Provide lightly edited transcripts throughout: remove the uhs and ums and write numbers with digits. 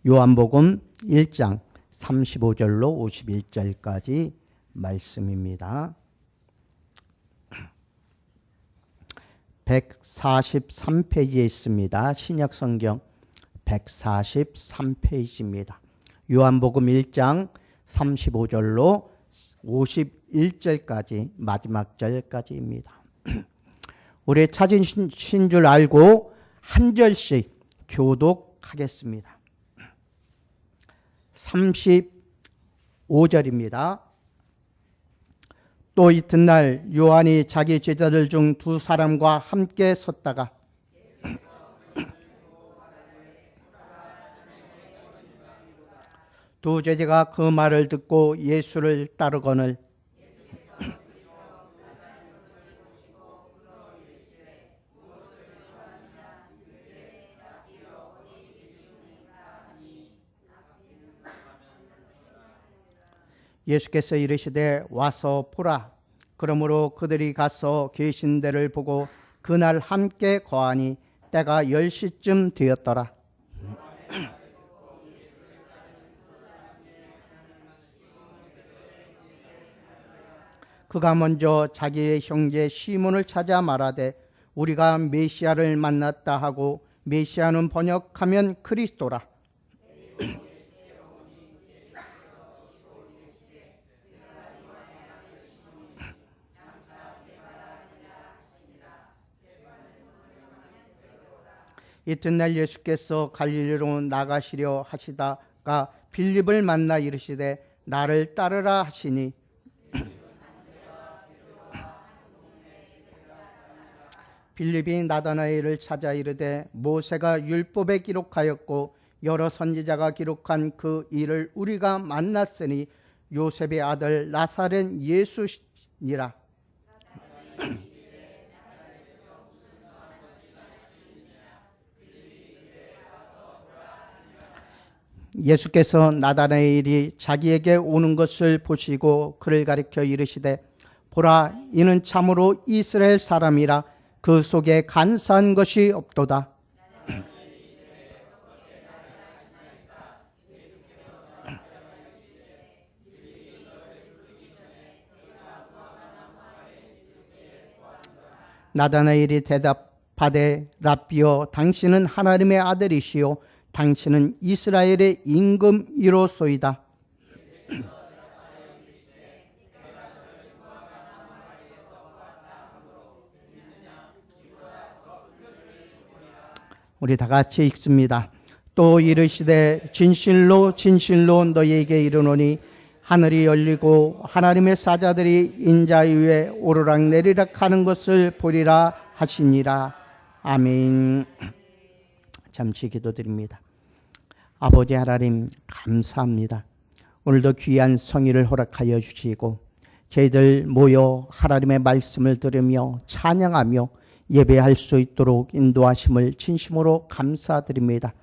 요한복음 1장 35절로 51절까지 말씀입니다. 143페이지에 있습니다. 신약성경 143페이지입니다. 요한복음 1장 35절로 51절까지 마지막 절까지입니다. 우리 찾으신 줄 알고 한 절씩 교독하겠습니다. 35절입니다. 또 이튿날 요한이 자기 제자들 중 두 사람과 함께 섰다가 두 제자가 그 말을 듣고 예수를 따르거늘 예수께서 이르시되 와서 보라. 그러므로 그들이 가서 계신 데를 보고 그날 함께 거하니 때가 10시쯤 되었더라. 그가 먼저 자기의 형제 시몬을 찾아 말하되 우리가 메시아를 만났다 하고, 메시아는 번역하면 그리스도라. 이튿날 예수께서 갈릴리로 나가시려 하시다가 빌립을 만나 이르시되 나를 따르라 하시니 빌립이 나다나엘을 찾아 이르되 모세가 율법에 기록하였고 여러 선지자가 기록한 그 일을 우리가 만났으니 요셉의 아들 나사렛 예수니라. 예수께서 나다나엘이 자기에게 오는 것을 보시고 그를 가리켜 이르시되 보라, 이는 참으로 이스라엘 사람이라. 그 속에 간사한 것이 없도다. 나다나엘이 대답하되 랍비여, 당신은 하나님의 아들이시요 당신은 이스라엘의 임금이로소이다. 우리 다 같이 읽습니다. 또 이르시되 진실로 진실로 너희에게 이르노니 하늘이 열리고 하나님의 사자들이 인자 위에 오르락내리락 하는 것을 보리라 하시니라. 아멘. 잠시 기도드립니다. 아버지 하나님, 감사합니다. 오늘도 귀한 성의를 허락하여 주시고 저희들 모여 하나님의 말씀을 들으며 찬양하며 예배할 수 있도록 인도하심을 진심으로 감사드립니다.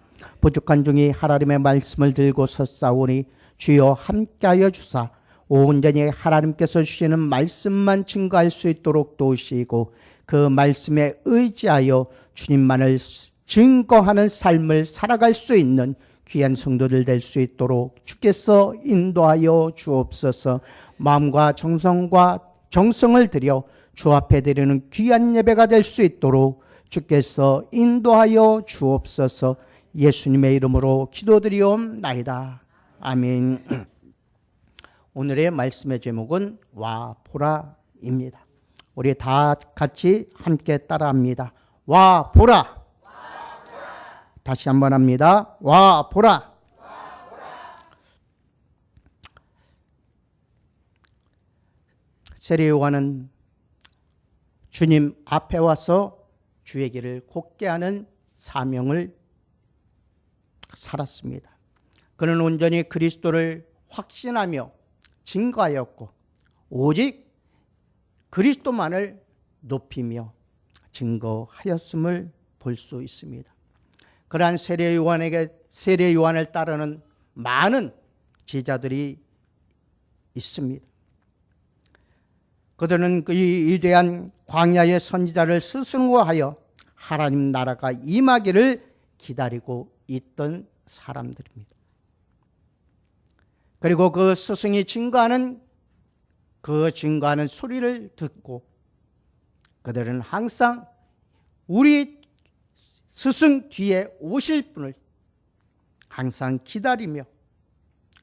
부족한 중에 하나님의 말씀을 들고 섰사오니 주여 함께하여 주사 온전히 하나님께서 주시는 말씀만 증거할 수 있도록 도우시고 그 말씀에 의지하여 주님만을 증거하는 삶을 살아갈 수 있는 귀한 성도들 될 수 있도록 주께서 인도하여 주옵소서. 마음과 정성을 들여 주 앞에 드리는 귀한 예배가 될 수 있도록 주께서 인도하여 주옵소서. 예수님의 이름으로 기도드리옵나이다. 아멘. 오늘의 말씀의 제목은 와 보라입니다. 우리 다 같이 함께 따라합니다. 와 보라. 다시 한번 합니다. 와 보라. 세례 요한은 주님 앞에 와서 주의 길을 곱게 하는 사명을 살았습니다. 그는 온전히 그리스도를 확신하며 증거하였고 오직 그리스도만을 높이며 증거하였음을 볼 수 있습니다. 그러한 세례 요한을 따르는 많은 제자들이 있습니다. 그들은 이 위대한 광야의 선지자를 스승으로 하여 하나님 나라가 임하기를 기다리고 있던 사람들입니다. 그리고 그 스승이 증거하는 소리를 듣고 그들은 항상 우리 스승 뒤에 오실 분을 항상 기다리며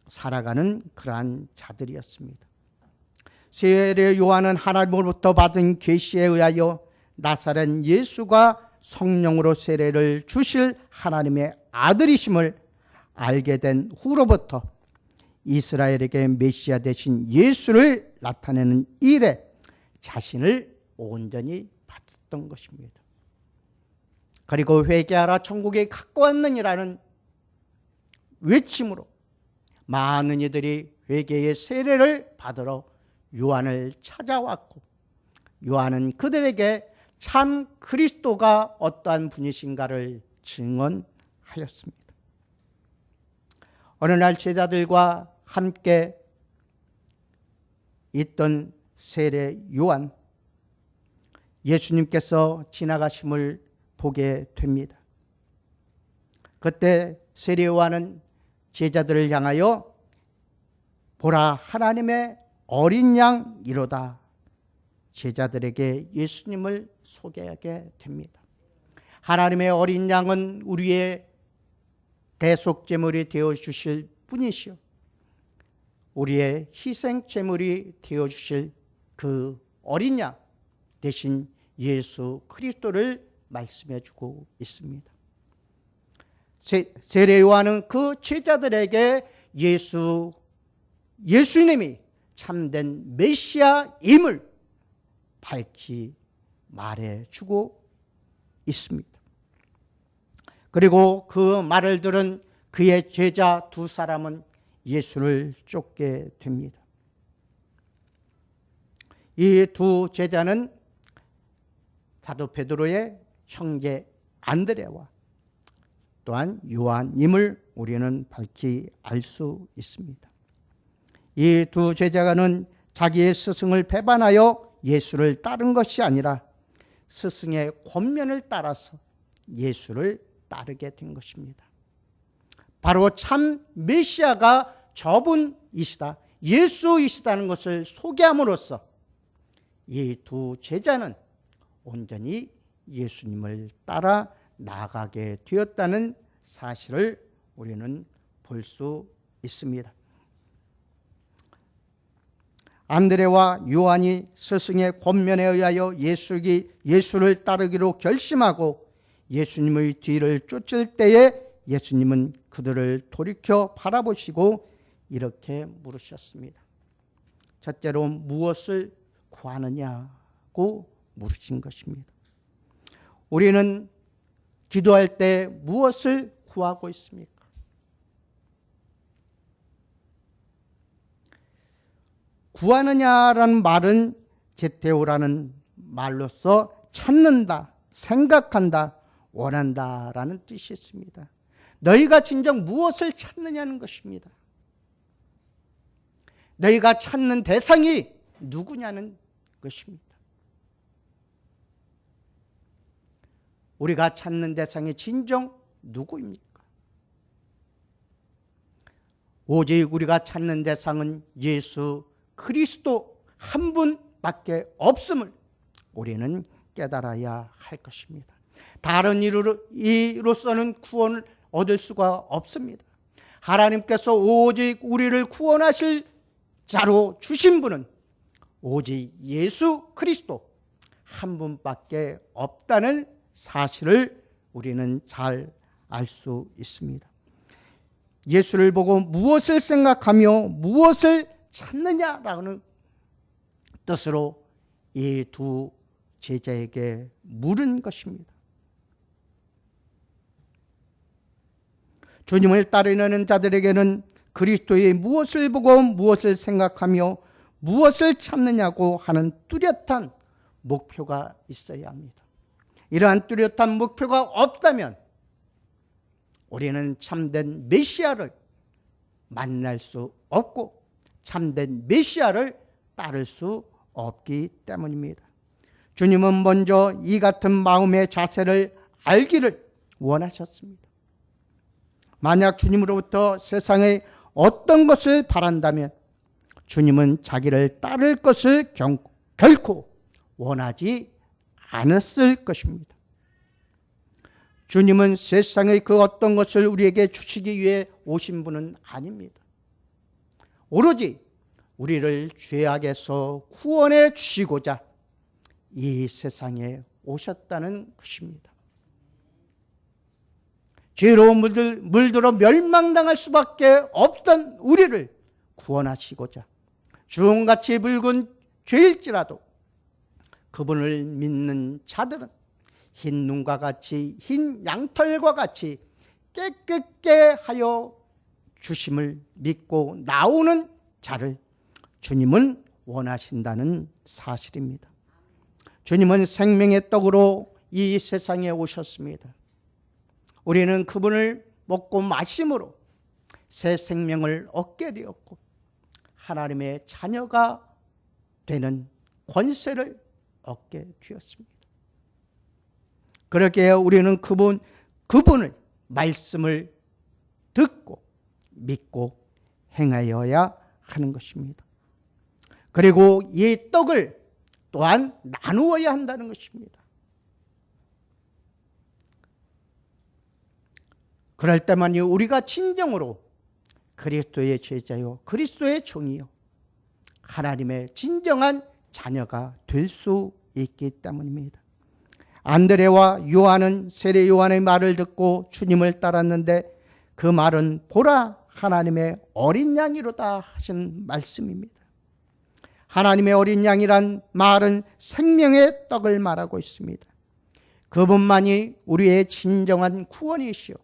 살아가는 그러한 자들이었습니다. 세례 요한은 하나님으로부터 받은 계시에 의하여 나사렛 예수가 성령으로 세례를 주실 하나님의 아들이심을 알게 된 후로부터 이스라엘에게 메시아 되신 예수를 나타내는 일에 자신을 온전히 바쳤던 것입니다. 그리고 회개하라 천국에 가까웠느니라는 외침으로 많은 이들이 회개의 세례를 받으러 요한을 찾아왔고, 요한은 그들에게 참 그리스도가 어떠한 분이신가를 증언하였습니다. 어느 날 제자들과 함께 있던 세례 요한, 예수님께서 지나가심을 보게 됩니다. 그때 세례 요한은 제자들을 향하여 보라 하나님의 어린 양이로다, 제자들에게 예수님을 소개하게 됩니다. 하나님의 어린 양은 우리의 대속제물이 되어주실 분이시오, 우리의 희생제물이 되어주실 그 어린 양 대신 예수 그리스도를 말씀해주고 있습니다. 세례 요한은 그 제자들에게 예수님이 참된 메시아임을 밝히 말해주고 있습니다. 그리고 그 말을 들은 그의 제자 두 사람은 예수를 쫓게 됩니다. 이 두 제자는 사도 베드로의 형제 안드레와 또한 요한임을 우리는 밝히 알 수 있습니다. 이 두 제자는 자기의 스승을 배반하여 예수를 따른 것이 아니라 스승의 권면을 따라서 예수를 따르게 된 것입니다. 바로 참 메시아가 저분이시다, 예수이시다는 것을 소개함으로써 이 두 제자는 온전히 예수님을 따라 나아가게 되었다는 사실을 우리는 볼 수 있습니다. 안드레와 요한이 스승의 권면에 의하여 예수를 따르기로 결심하고 예수님의 뒤를 쫓을 때에 예수님은 그들을 돌이켜 바라보시고 이렇게 물으셨습니다. 첫째로 무엇을 구하느냐고 물으신 것입니다. 우리는 기도할 때 무엇을 구하고 있습니까? 구하느냐라는 말은 제테오라는 말로서 찾는다, 생각한다, 원한다라는 뜻이 있습니다. 너희가 진정 무엇을 찾느냐는 것입니다. 너희가 찾는 대상이 누구냐는 것입니다. 우리가 찾는 대상이 진정 누구입니까? 오직 우리가 찾는 대상은 예수 그리스도 한 분밖에 없음을 우리는 깨달아야 할 것입니다. 다른 이로서는 구원을 얻을 수가 없습니다. 하나님께서 오직 우리를 구원하실 자로 주신 분은 오직 예수 그리스도 한 분밖에 없다는 사실을 우리는 잘 알 수 있습니다. 예수를 보고 무엇을 생각하며 무엇을 찾느냐라는 뜻으로 이 두 제자에게 물은 것입니다. 주님을 따르는 자들에게는 그리스도의 무엇을 보고 무엇을 생각하며 무엇을 찾느냐고 하는 뚜렷한 목표가 있어야 합니다. 이러한 뚜렷한 목표가 없다면 우리는 참된 메시아를 만날 수 없고 참된 메시아를 따를 수 없기 때문입니다. 주님은 먼저 이 같은 마음의 자세를 알기를 원하셨습니다. 만약 주님으로부터 세상의 어떤 것을 바란다면 주님은 자기를 따를 것을 결코 원하지 않았을 것입니다. 주님은 세상의 그 어떤 것을 우리에게 주시기 위해 오신 분은 아닙니다. 오로지 우리를 죄악에서 구원해 주시고자 이 세상에 오셨다는 것입니다. 죄로 물들어 멸망당할 수밖에 없던 우리를 구원하시고자 주홍같이 붉은 죄일지라도 그분을 믿는 자들은 흰 눈과 같이 흰 양털과 같이 깨끗게 하여 주심을 믿고 나오는 자를 주님은 원하신다는 사실입니다. 주님은 생명의 떡으로 이 세상에 오셨습니다. 우리는 그분을 먹고 마심으로 새 생명을 얻게 되었고 하나님의 자녀가 되는 권세를 얻게 되었습니다. 그렇게 우리는 그분을 말씀을 듣고 믿고 행하여야 하는 것입니다. 그리고 이 떡을 또한 나누어야 한다는 것입니다. 그럴 때만이 우리가 진정으로 그리스도의 제자요 그리스도의 종이요 하나님의 진정한 자녀가 될 수 있기 때문입니다. 안드레와 요한은 세례 요한의 말을 듣고 주님을 따랐는데 그 말은 보라 하나님의 어린 양이로다 하신 말씀입니다. 하나님의 어린 양이란 말은 생명의 떡을 말하고 있습니다. 그분만이 우리의 진정한 구원이시오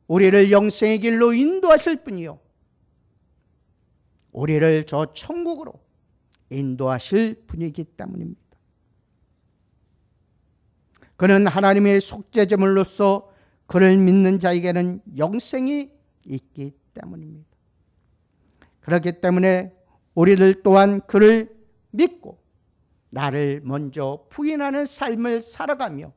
우리를 영생의 길로 인도하실 분이요 우리를 저 천국으로 인도하실 분이기 때문입니다. 그는 하나님의 속죄제물로서 그를 믿는 자에게는 영생이 있기 때문입니다. 그렇기 때문에 우리들 또한 그를 믿고 나를 먼저 부인하는 삶을 살아가며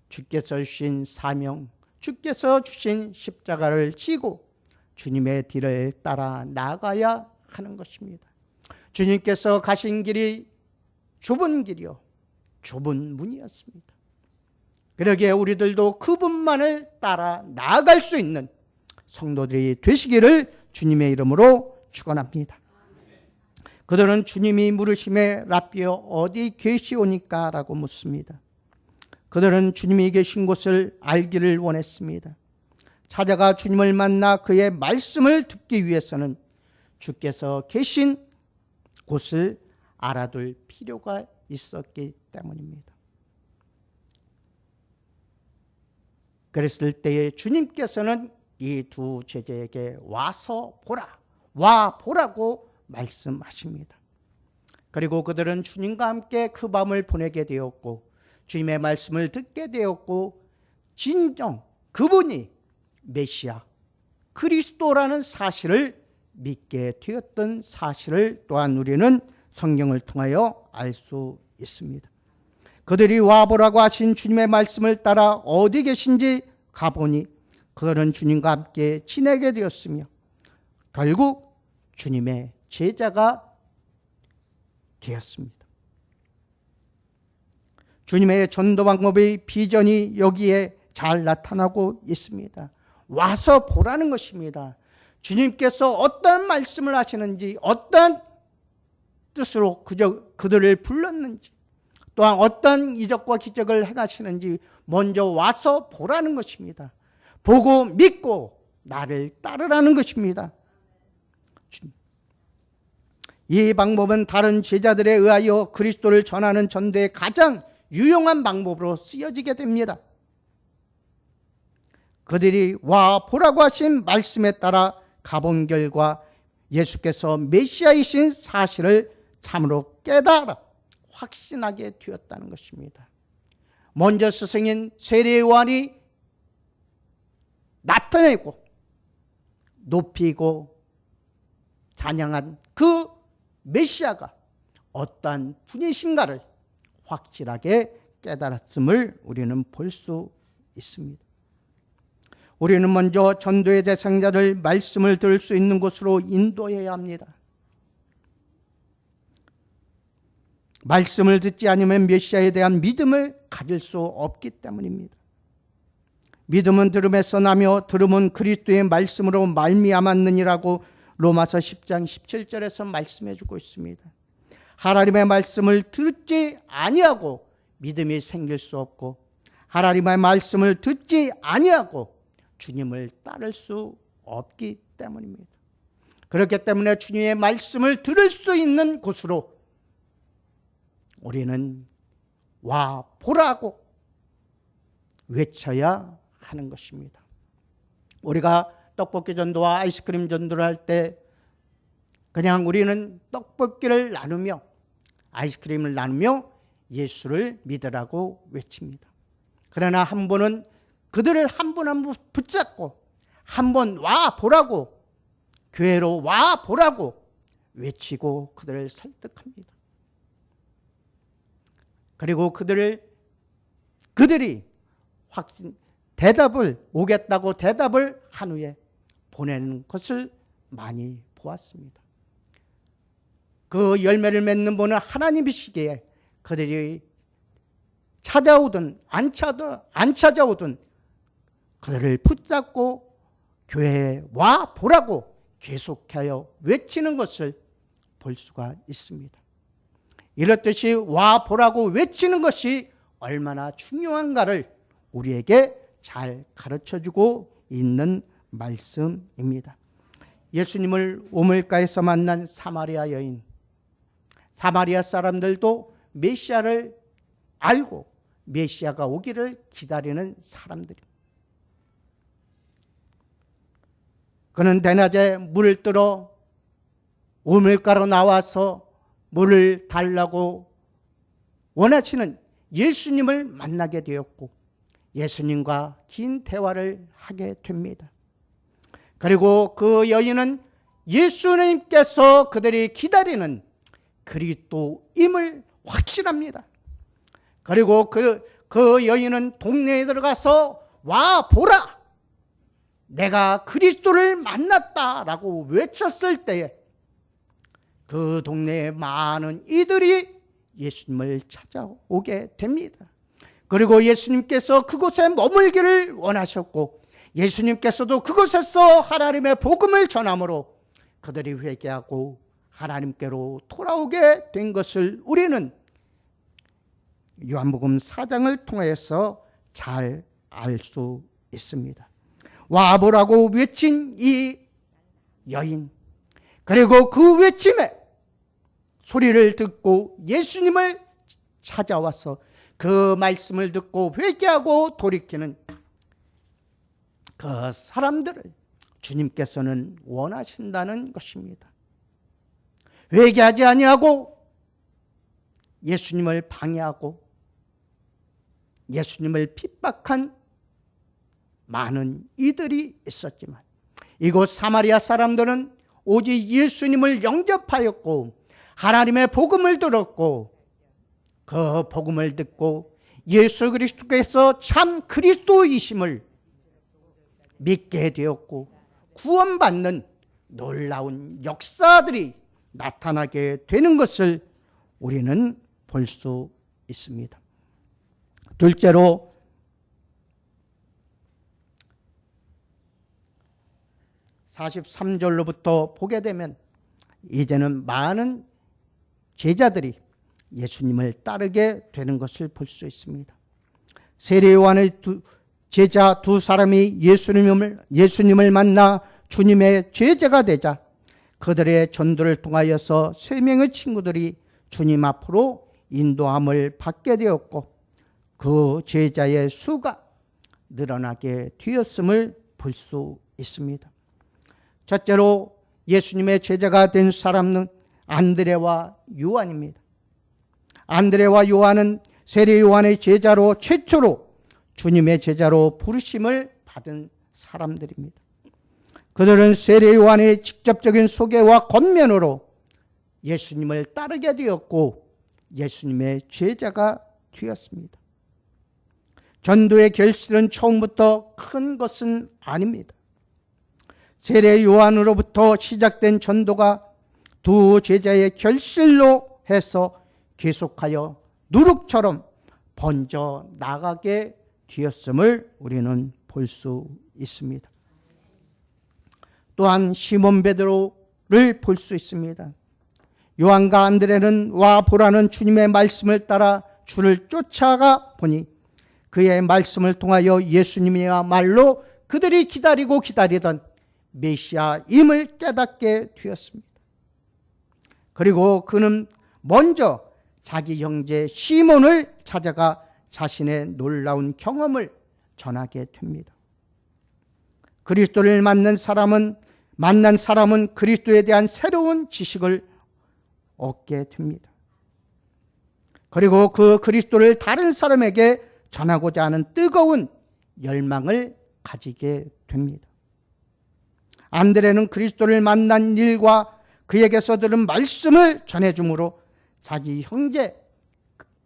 주께서 주신 사명, 주께서 주신 십자가를 지고 주님의 뒤를 따라 나가야 하는 것입니다. 주님께서 가신 길이 좁은 길이요 좁은 문이었습니다. 그러기에 우리들도 그분만을 따라 나아갈 수 있는 성도들이 되시기를 주님의 이름으로 축원합니다. 그들은 주님이 물으심에 랍비여 어디 계시오니까 라고 묻습니다. 그들은 주님이 계신 곳을 알기를 원했습니다. 찾아가 주님을 만나 그의 말씀을 듣기 위해서는 주께서 계신 곳을 알아둘 필요가 있었기 때문입니다. 그랬을 때에 주님께서는 이 두 제자에게 와서 보라, 와 보라고 말씀하십니다. 그리고 그들은 주님과 함께 그 밤을 보내게 되었고 주님의 말씀을 듣게 되었고 진정 그분이 메시아 그리스도라는 사실을 믿게 되었던 사실을 또한 우리는 성경을 통하여 알 수 있습니다. 그들이 와보라고 하신 주님의 말씀을 따라 어디 계신지 가보니 그들은 주님과 함께 지내게 되었으며 결국 주님의 제자가 되었습니다. 주님의 전도 방법의 비전이 여기에 잘 나타나고 있습니다. 와서 보라는 것입니다. 주님께서 어떤 말씀을 하시는지 어떤 뜻으로 그들을 불렀는지 또한 어떤 이적과 기적을 행하시는지 먼저 와서 보라는 것입니다. 보고 믿고 나를 따르라는 것입니다. 이 방법은 다른 제자들에 의하여 그리스도를 전하는 전도의 가장 유용한 방법으로 쓰여지게 됩니다. 그들이 와 보라고 하신 말씀에 따라 가본 결과 예수께서 메시아이신 사실을 참으로 깨달아 확신하게 되었다는 것입니다. 먼저 스승인 세례 요한이 나타내고 높이고 찬양한 그 메시아가 어떠한 분이신가를 확실하게 깨달았음을 우리는 볼 수 있습니다. 우리는 먼저 전도의 대상자를 말씀을 들을 수 있는 곳으로 인도해야 합니다. 말씀을 듣지 않으면 메시아에 대한 믿음을 가질 수 없기 때문입니다. 믿음은 들음에서 나며 들음은 그리스도의 말씀으로 말미암았느니라고 로마서 10장 17절에서 말씀해 주고 있습니다. 하나님의 말씀을 듣지 아니하고 믿음이 생길 수 없고, 하나님의 말씀을 듣지 아니하고 주님을 따를 수 없기 때문입니다. 그렇기 때문에 주님의 말씀을 들을 수 있는 곳으로 우리는 와 보라고 외쳐야 하는 것입니다. 우리가 떡볶이 전도와 아이스크림 전도를 할 때 그냥 우리는 떡볶이를 나누며 아이스크림을 나누며 예수를 믿으라고 외칩니다. 그러나 한 분은 그들을 한 분 한 분 붙잡고 한 번 와 보라고, 교회로 와 보라고 외치고 그들을 설득합니다. 그리고 그들이 대답을 오겠다고 대답을 한 후에 보내는 것을 많이 보았습니다. 그 열매를 맺는 분은 하나님이시기에 그들이 찾아오든 안 찾아오든 그들을 붙잡고 교회에 와 보라고 계속하여 외치는 것을 볼 수가 있습니다. 이렇듯이 와 보라고 외치는 것이 얼마나 중요한가를 우리에게 잘 가르쳐주고 있는 말씀입니다. 예수님을 우물가에서 만난 사마리아 여인, 사마리아 사람들도 메시아를 알고 메시아가 오기를 기다리는 사람들입니다. 그는 대낮에 물을 뜨러 우물가로 나와서 물을 달라고 원하시는 예수님을 만나게 되었고 예수님과 긴 대화를 하게 됩니다. 그리고 그 여인은 예수님께서 그들이 기다리는 그리스도임을 확신합니다. 그리고 그 여인은 동네에 들어가서 와 보라, 내가 그리스도를 만났다라고 외쳤을 때에 그 동네에 많은 이들이 예수님을 찾아오게 됩니다. 그리고 예수님께서 그곳에 머물기를 원하셨고 예수님께서도 그곳에서 하나님의 복음을 전함으로 그들이 회개하고 하나님께로 돌아오게 된 것을 우리는 요한복음 4장을 통해서 잘 알 수 있습니다. 와보라고 외친 이 여인, 그리고 그 외침에 소리를 듣고 예수님을 찾아와서 그 말씀을 듣고 회개하고 돌이키는 그 사람들을 주님께서는 원하신다는 것입니다. 회개하지 아니하고 예수님을 방해하고 예수님을 핍박한 많은 이들이 있었지만 이곳 사마리아 사람들은 오직 예수님을 영접하였고 하나님의 복음을 들었고 그 복음을 듣고 예수 그리스도께서 참 그리스도이심을 믿게 되었고 구원받는 놀라운 역사들이 나타나게 되는 것을 우리는 볼 수 있습니다. 둘째로 (43절로부터) 보게 되면 이제는 많은 제자들이 예수님을 따르게 되는 것을 볼 수 있습니다. 세례 요한의 제자 두 사람이 예수님을 만나 주님의 제자가 되자 그들의 전도를 통하여서 3명의 친구들이 주님 앞으로 인도함을 받게 되었고 그 제자의 수가 늘어나게 되었음을 볼 수 있습니다. 첫째로 예수님의 제자가 된 사람은 안드레와 요한입니다. 안드레와 요한은 세례 요한의 제자로 최초로 주님의 제자로 부르심을 받은 사람들입니다. 그들은 세례 요한의 직접적인 소개와 권면으로 예수님을 따르게 되었고 예수님의 제자가 되었습니다. 전도의 결실은 처음부터 큰 것은 아닙니다. 세례 요한으로부터 시작된 전도가 두 제자의 결실로 해서 계속하여 누룩처럼 번져 나가게 되었음을 우리는 볼 수 있습니다. 또한 시몬 베드로를 볼 수 있습니다. 요한과 안드레는 와 보라는 주님의 말씀을 따라 주를 쫓아가 보니 그의 말씀을 통하여 예수님이야말로 그들이 기다리고 기다리던 메시아임을 깨닫게 되었습니다. 그리고 그는 먼저 자기 형제 시몬을 찾아가 자신의 놀라운 경험을 전하게 됩니다. 그리스도를 만난 사람은 그리스도에 대한 새로운 지식을 얻게 됩니다. 그리고 그 그리스도를 다른 사람에게 전하고자 하는 뜨거운 열망을 가지게 됩니다. 안드레는 그리스도를 만난 일과 그에게서 들은 말씀을 전해주므로 자기 형제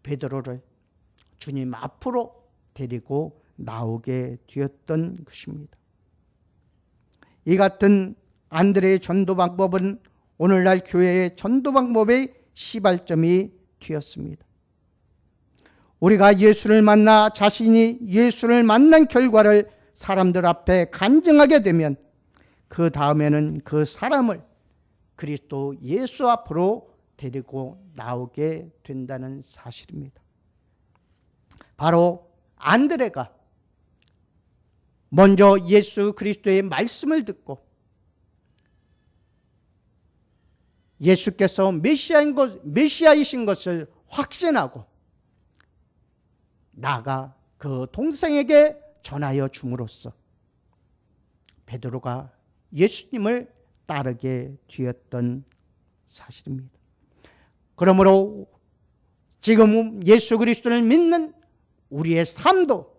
베드로를 주님 앞으로 데리고 나오게 되었던 것입니다. 이 같은 안드레의 전도 방법은 오늘날 교회의 전도 방법의 시발점이 되었습니다. 우리가 예수를 만나 자신이 예수를 만난 결과를 사람들 앞에 간증하게 되면 그 다음에는 그 사람을 그리스도 예수 앞으로 데리고 나오게 된다는 사실입니다. 바로 안드레가 먼저 예수 그리스도의 말씀을 듣고 예수께서 메시아이신 것을 확신하고 나가 그 동생에게 전하여 줌으로써 베드로가 예수님을 따르게 되었던 사실입니다. 그러므로 지금 예수 그리스도를 믿는 우리의 삶도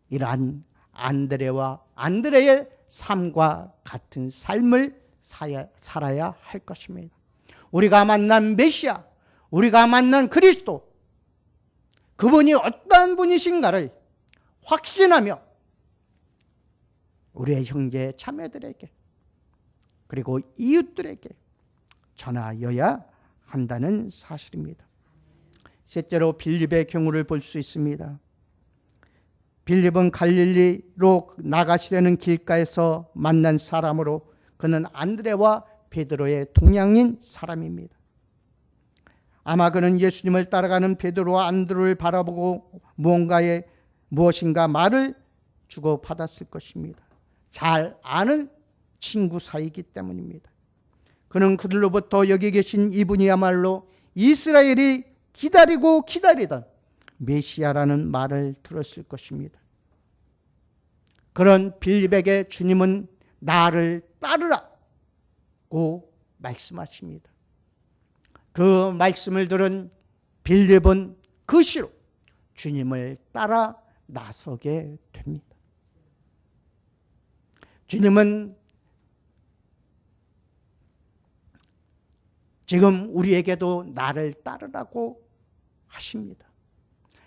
이러한 안드레의 삶과 같은 삶을 살아야 할 것입니다. 우리가 만난 메시아, 우리가 만난 그리스도, 그분이 어떠한 분이신가를 확신하며 우리의 형제 자매들에게 그리고 이웃들에게 전하여야 한다는 사실입니다. 셋째로 빌립의 경우를 볼 수 있습니다. 빌립은 갈릴리로 나가시려는 길가에서 만난 사람으로 그는 안드레와 베드로의 동양인 사람입니다. 아마 그는 예수님을 따라가는 베드로와 안드레를 바라보고 무엇인가 말을 주고받았을 것입니다. 잘 아는 친구 사이이기 때문입니다. 그는 그들로부터 여기 계신 이분이야말로 이스라엘이 기다리고 기다리던 메시아라는 말을 들었을 것입니다. 그런 빌립에게 주님은 나를 따르라고 말씀하십니다. 그 말씀을 들은 빌립은 그 시로 주님을 따라 나서게 됩니다. 주님은 지금 우리에게도 나를 따르라고 하십니다.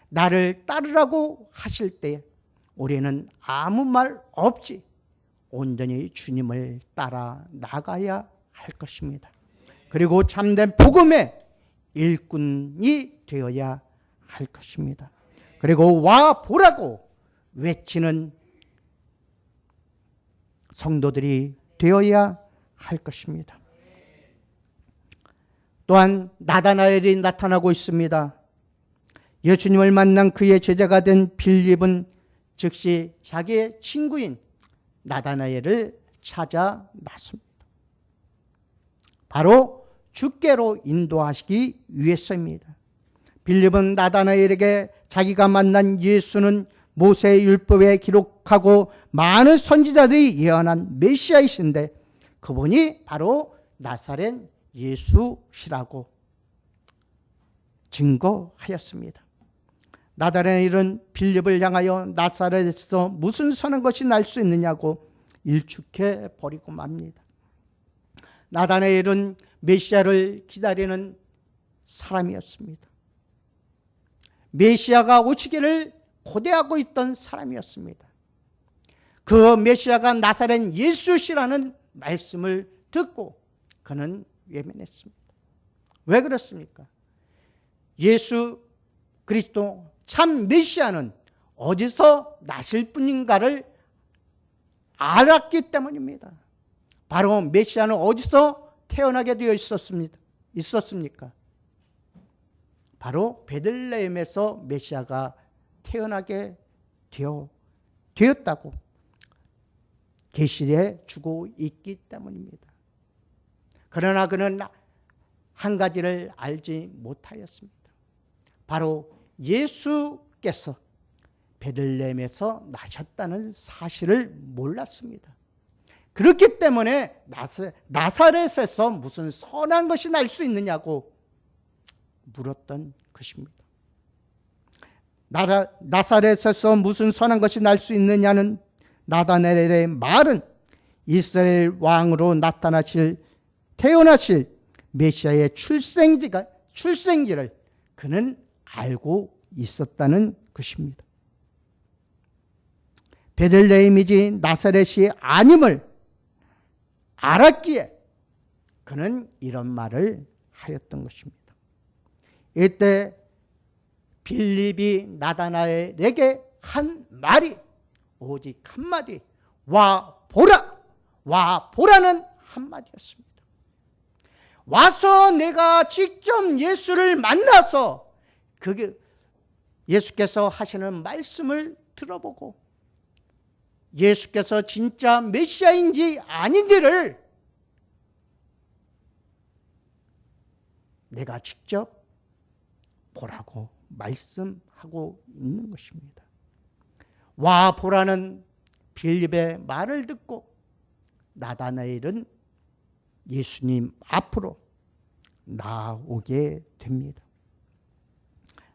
나를 따르라고 하실 때 우리는 아무 말 없이 온전히 주님을 따라 나가야 할 것입니다. 그리고 참된 복음의 일꾼이 되어야 할 것입니다. 그리고 와 보라고 외치는 성도들이 되어야 할 것입니다. 또한 나다나엘이 나타나고 있습니다. 예수님을 만난 그의 제자가 된 빌립은 즉시 자기의 친구인 나다나엘을 찾아 나섭니다. 바로 주께로 인도하시기 위해서입니다. 빌립은 나다나엘에게 자기가 만난 예수는 모세의 율법에 기록하고 많은 선지자들이 예언한 메시아이신데 그분이 바로 나사렛 예수시라고 증거하였습니다. 나다나엘은 빌립을 향하여 나사렛에서 무슨 선한 것이 날 수 있느냐고 일축해 버리고 맙니다. 나다나엘은 메시아를 기다리는 사람이었습니다. 메시아가 오시기를 고대하고 있던 사람이었습니다. 그 메시아가 나사렛 예수시라는 말씀을 듣고 그는 외면했습니다. 왜 그렇습니까? 예수 그리스도 참 메시아는 어디서 나실 분인가를 알았기 때문입니다. 바로 메시아는 어디서 태어나게 되어 있었습니까? 바로 베들레헴에서 메시아가 태어나게 되었다고 계시해 주고 있기 때문입니다. 그러나 그는 한 가지를 알지 못하였습니다. 바로 예수께서 베들레헴에서 나셨다는 사실을 몰랐습니다. 그렇기 때문에 나사렛에서 무슨 선한 것이 날 수 있느냐고 물었던 것입니다. 나사렛에서 무슨 선한 것이 날 수 있느냐는 나다나엘의 말은 이스라엘 왕으로 태어나실 메시아의 출생지를 그는 알고 있었다는 것입니다. 베들레헴이지 나사렛이 아님을 알았기에 그는 이런 말을 하였던 것입니다. 이때 빌립이 나다나엘에게 한 말이 오직 한마디, 와 보라는 한마디였습니다. 와서 내가 직접 예수를 만나서 예수께서 하시는 말씀을 들어보고 예수께서 진짜 메시아인지 아닌지를 내가 직접 보라고 말씀하고 있는 것입니다. 와 보라는 빌립의 말을 듣고 나다나엘은 예수님 앞으로 나오게 됩니다.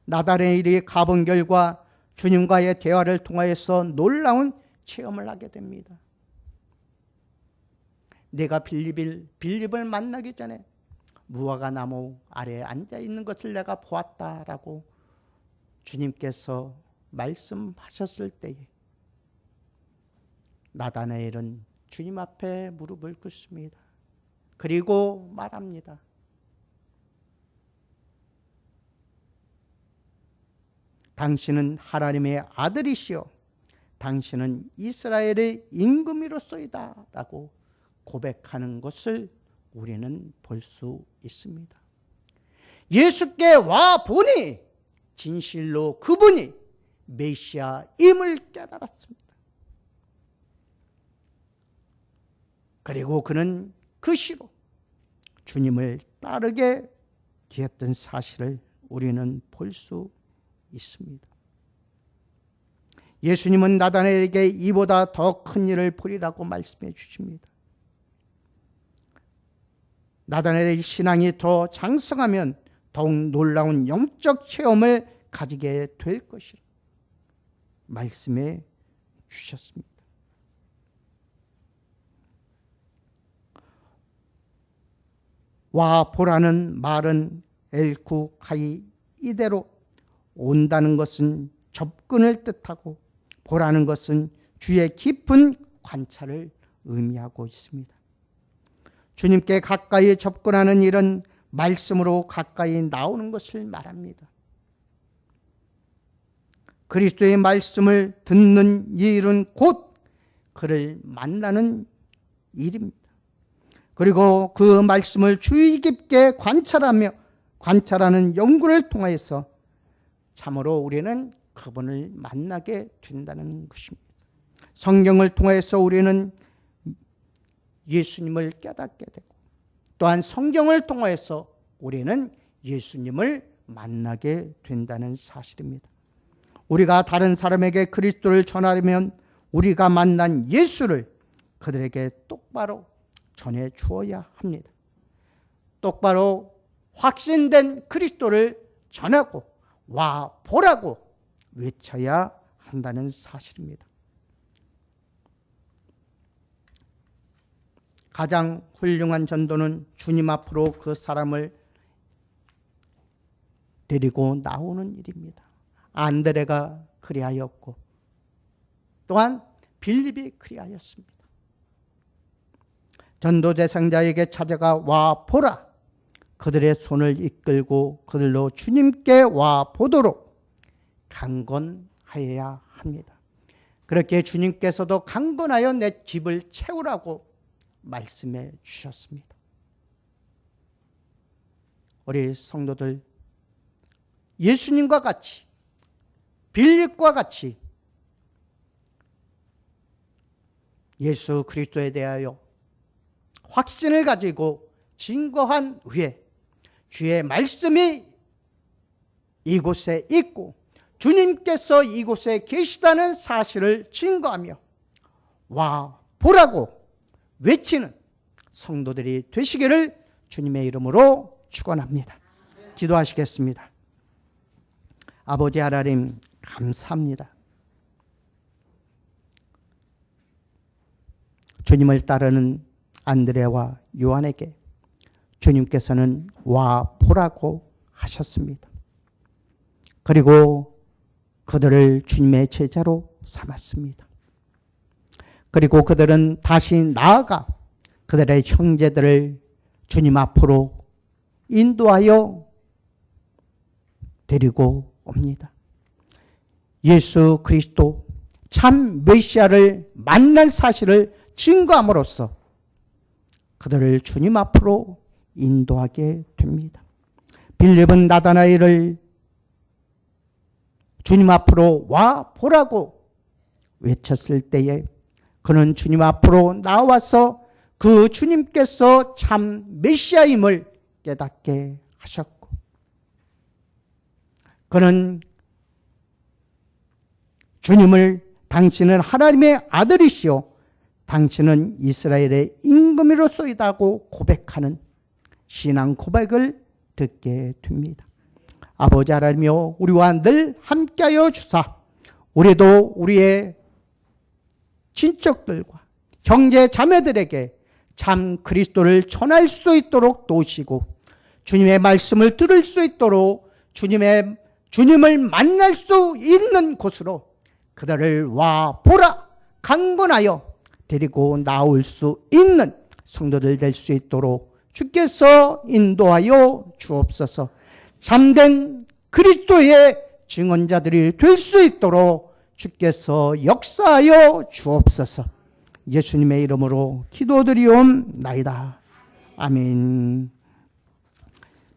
나다나엘이 가본 결과 주님과의 대화를 통하여서 놀라운 체험을 하게 됩니다. 내가 빌립을 만나기 전에 무화과 나무 아래에 앉아 있는 것을 내가 보았다라고 주님께서 말씀하셨을 때에 나다나엘은 주님 앞에 무릎을 꿇습니다. 그리고 말합니다. 당신은 하나님의 아들이시오. 당신은 이스라엘의 임금이로소이다 라고 고백하는 것을 우리는 볼 수 있습니다. 예수께 와 보니 진실로 그분이 메시아임을 깨달았습니다. 그리고 그는 그 시로 주님을 따르게 되었던 사실을 우리는 볼 수 있습니다. 예수님은 나다나엘에게 이보다 더 큰 일을 보리라고 말씀해 주십니다. 나다나엘의 신앙이 더 장성하면 더욱 놀라운 영적 체험을 가지게 될 것이라 말씀해 주셨습니다. 와 보라는 말은 엘쿠카이 이대로 온다는 것은 접근을 뜻하고 보라는 것은 주의 깊은 관찰을 의미하고 있습니다. 주님께 가까이 접근하는 일은 말씀으로 가까이 나오는 것을 말합니다. 그리스도의 말씀을 듣는 이 일은 곧 그를 만나는 일입니다. 그리고 그 말씀을 주의 깊게 관찰하는 연구를 통해서 참으로 우리는 그분을 만나게 된다는 것입니다. 성경을 통해서 우리는 예수님을 깨닫게 되고 또한 성경을 통해서 우리는 예수님을 만나게 된다는 사실입니다. 우리가 다른 사람에게 그리스도를 전하려면 우리가 만난 예수를 그들에게 똑바로 전해 주어야 합니다. 똑바로 확신된 그리스도를 전하고 와 보라고 외쳐야 한다는 사실입니다. 가장 훌륭한 전도는 주님 앞으로 그 사람을 데리고 나오는 일입니다. 안드레가 그리하였고 또한 빌립이 그리하였습니다. 전도대상자에게 찾아가 와 보라. 그들의 손을 이끌고 그들로 주님께 와 보도록 강건하여야 합니다. 그렇게 주님께서도 강건하여 내 집을 채우라고 말씀해 주셨습니다. 우리 성도들, 예수님과 같이, 빌립과 같이 예수 그리스도에 대하여 확신을 가지고 증거한 후에 주의 말씀이 이곳에 있고 주님께서 이곳에 계시다는 사실을 증거하며 와 보라고 외치는 성도들이 되시기를 주님의 이름으로 축원합니다. 기도하시겠습니다. 아버지 하나님 감사합니다. 주님을 따르는 안드레와 요한에게 주님께서는 와 보라고 하셨습니다. 그리고 그들을 주님의 제자로 삼았습니다. 그리고 그들은 다시 나아가 그들의 형제들을 주님 앞으로 인도하여 데리고 옵니다. 예수 그리스도 참 메시아를 만난 사실을 증거함으로써 그들을 주님 앞으로 인도하게 됩니다. 빌립은 나다나엘을 주님 앞으로 와 보라고 외쳤을 때에 그는 주님 앞으로 나와서 그 주님께서 참 메시아임을 깨닫게 하셨고 그는 주님을 당신은 하나님의 아들이시오 당신은 이스라엘의 임금이로소이다고 고백하는 신앙 고백을 듣게 됩니다. 아버지 하나님이여 우리와 늘 함께하여 주사 우리도 우리의 친척들과 형제 자매들에게 참 그리스도를 전할 수 있도록 도우시고 주님의 말씀을 들을 수 있도록 주님을 만날 수 있는 곳으로 그들을 와 보라 강건하여 데리고 나올 수 있는 성도들 될 수 있도록 주께서 인도하여 주옵소서. 참된 그리스도의 증언자들이 될 수 있도록 주께서 역사하여 주옵소서. 예수님의 이름으로 기도드리옵나이다. 아멘.